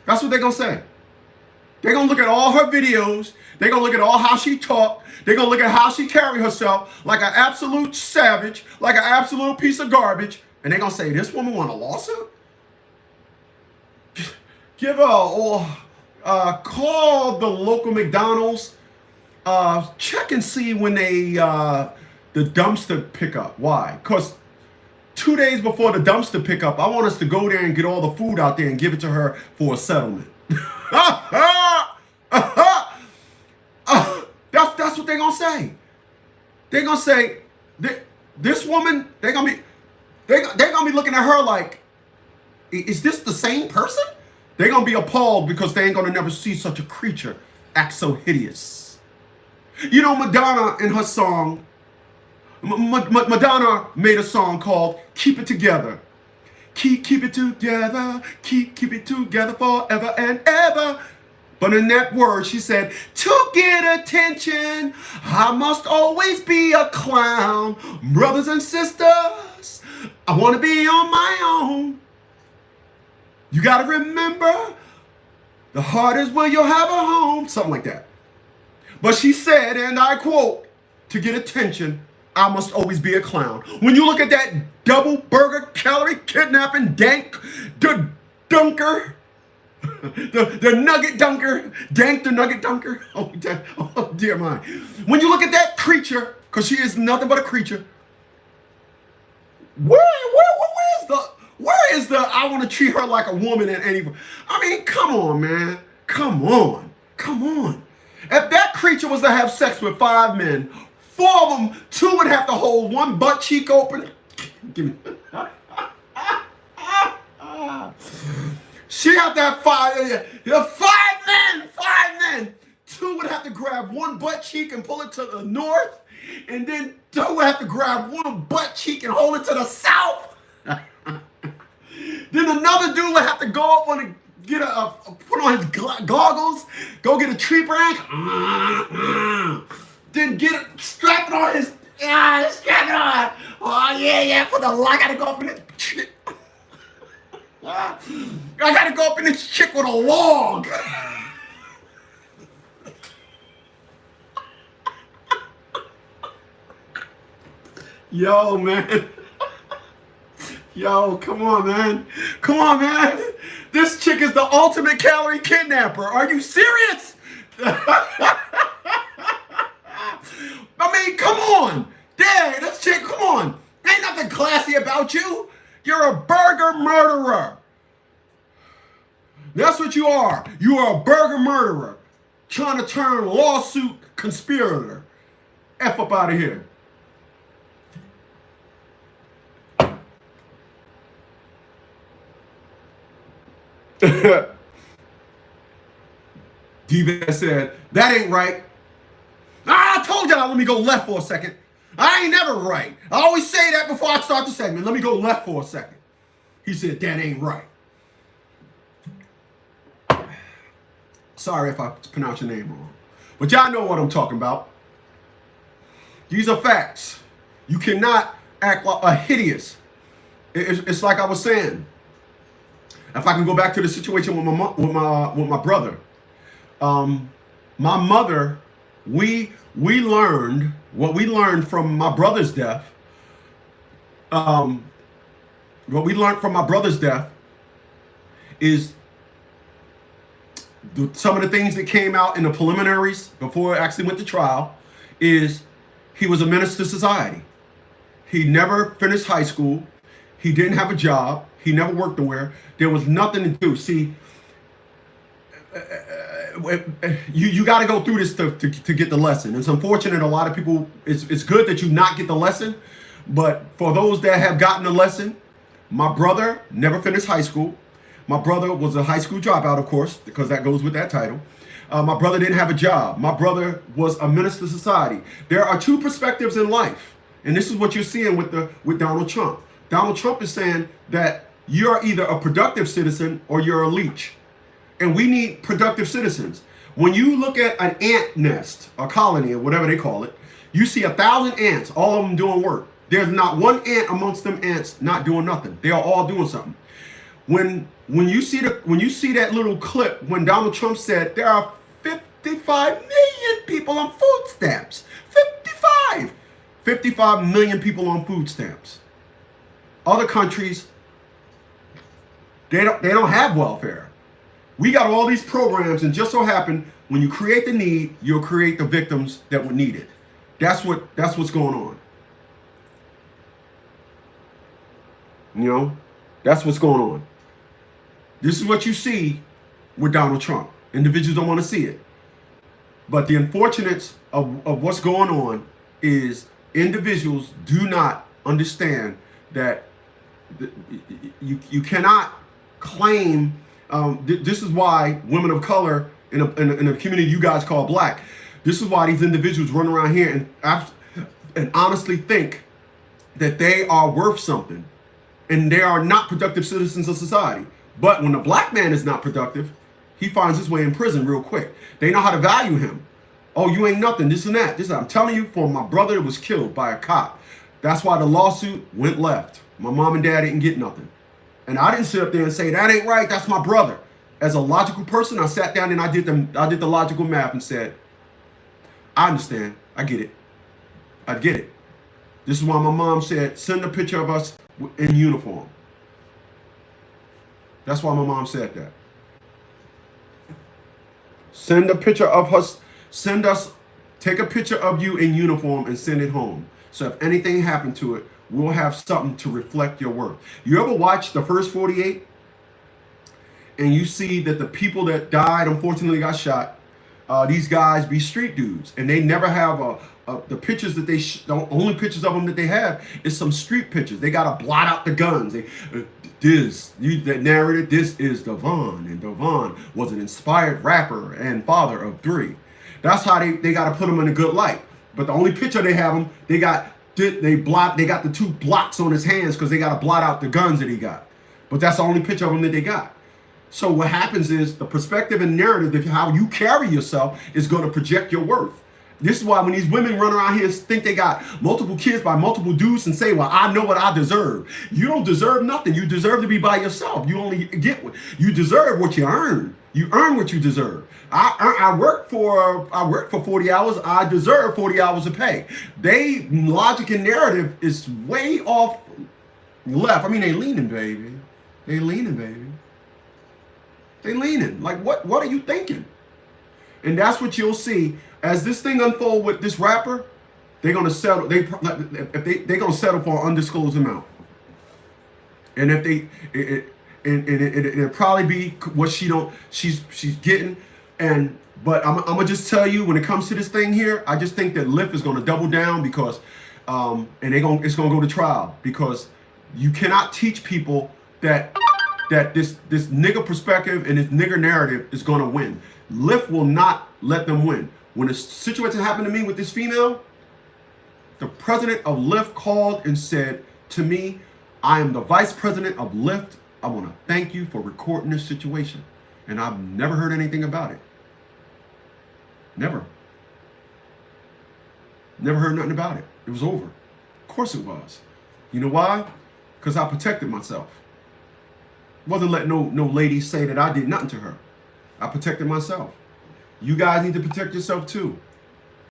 Speaker 1: That's what they're going to say. They're going to look at all her videos. They're going to look at all how she talked. They're going to look at how she carry herself like an absolute savage, like an absolute piece of garbage. And they're going to say, this woman want a lawsuit? Give her or call the local McDonald's. Check and see when the dumpster pickup. Why? Because 2 days before the dumpster pickup, I want us to go there and get all the food out there and give it to her for a settlement. That's what they're gonna say. They're gonna say this woman. They're gonna be looking at her like, is this the same person? They're gonna be appalled because they ain't gonna never see such a creature act so hideous. You know, Madonna in her song, Madonna made a song called Keep It Together. Keep it together, keep it together forever and ever. But in that word, she said, to get attention, I must always be a clown. Brothers and sisters, I want to be on my own. You got to remember, the heart is where you'll have a home. Something like that. But she said, and I quote, to get attention, I must always be a clown. When you look at that double burger, calorie, kidnapping, dank, the dunker, the nugget dunker, dank the nugget dunker. Oh, dear mine. When you look at that creature, because she is nothing but a creature, where is the I want to treat her like a woman in any... I mean, come on, man. Come on. If that creature was to have sex with 5 men, 4 of them, 2 would have to hold one butt cheek open. Give me. She have to have 5 men. 2 would have to grab one butt cheek and pull it to the north, and then 2 would have to grab one butt cheek and hold it to the south. Then another dude would have to go up on a put on his goggles, go get a tree branch, then strap it on his, strap it on. Oh yeah, for the I gotta go up in this chick. I gotta go up in this chick with a log. Yo, man. Yo, come on, man. This chick is the ultimate calorie kidnapper. Are you serious? I mean, come on. Dang, this chick, come on. Ain't nothing classy about you. You're a burger murderer. That's what you are. You are a burger murderer. trying to turn lawsuit conspirator. F up out of here. Diva said, that ain't right. I told y'all, let me go left for a second. I ain't never right. I always say that before I start the segment. Let me go left for a second. He said, that ain't right. Sorry if I pronounce your name wrong. But y'all know what I'm talking about. These are facts. You cannot act like a hideous. It's like I was saying. If I can go back to the situation with my brother. My mother, we learned what we learned from my brother's death. What we learned from my brother's death is some of the things that came out in the preliminaries before it actually went to trial is he was a menace to society. He never finished high school. He didn't have a job. He never worked nowhere. There was nothing to do. See, you got to go through this to get the lesson. It's unfortunate a lot of people, it's good that you not get the lesson, but for those that have gotten the lesson, my brother never finished high school. My brother was a high school dropout, of course, because that goes with that title. My brother didn't have a job. My brother was a menace to society. There are two perspectives in life, and this is what you're seeing with Donald Trump. Donald Trump is saying that you're either a productive citizen or you're a leech. And we need productive citizens. When you look at an ant nest, a colony, or whatever they call it, you see 1,000 ants, all of them doing work. There's not one ant amongst them ants not doing nothing. They are all doing something. When you see that little clip when Donald Trump said there are 55 million people on food stamps. 55 million people on food stamps. Other countries, they don't have welfare. We got all these programs, and just so happen when you create the need, you'll create the victims that would need it. That's what's going on. You know, that's what's going on. This is what you see with Donald Trump. Individuals don't want to see it. But the unfortunates of what's going on is individuals do not understand that you cannot claim. This is why women of color in a community you guys call black, this is why these individuals run around here and honestly think that they are worth something, and they are not productive citizens of society. But when a black man is not productive, he finds his way in prison real quick. They know how to value him. Oh, you ain't nothing, this and that. I'm telling you, for my brother that was killed by a cop, that's why the lawsuit went left. My mom and dad didn't get nothing. And I didn't sit up there and say, that ain't right, that's my brother. As a logical person, I sat down and I did the logical math and said, I understand, I get it. I get it. This is why my mom said, send a picture of us in uniform. That's why my mom said that. Send a picture of us, take a picture of you in uniform and send it home. So if anything happened to it, we'll have something to reflect your worth. You ever watch The First 48? And you see that the people that died, unfortunately got shot, these guys be street dudes. And they never have the pictures that the only pictures of them that they have is some street pictures. They got to blot out the guns. That narrated, this is Devon. And Devon was an inspired rapper and father of 3. That's how they got to put him in a good light. But the only picture they have him, they got the 2 blocks on his hands because they got to blot out the guns that he got. But that's the only picture of him that they got. So what happens is the perspective and narrative of how you carry yourself is going to project your worth. This is why when these women run around here and think they got multiple kids by multiple dudes and say, well, I know what I deserve. You don't deserve nothing. You deserve to be by yourself. You only get what you deserve, what you earn. You earn what you deserve. I work for 40 hours. I deserve 40 hours of pay. They logic and narrative is way off left. I mean, they leaning, baby. They leaning, baby. They leaning. Like, what are you thinking? And that's what you'll see as this thing unfold with this rapper. They're gonna settle. They're gonna settle for an undisclosed amount. And if it'll probably be what she's getting But I'm gonna just tell you, when it comes to this thing here, I just think that LYFT is gonna double down because, and it's gonna go to trial, because you cannot teach people that this nigger perspective and this nigger narrative is gonna win. LYFT will not let them win. When a situation happened to me with this female, the president of LYFT called and said to me, I am the vice president of LYFT. I want to thank you for recording this situation. And I've never heard anything about it. Never. Never heard nothing about it. It was over. Of course it was. You know why? Because I protected myself. Wasn't letting no lady say that I did nothing to her. I protected myself. You guys need to protect yourself too.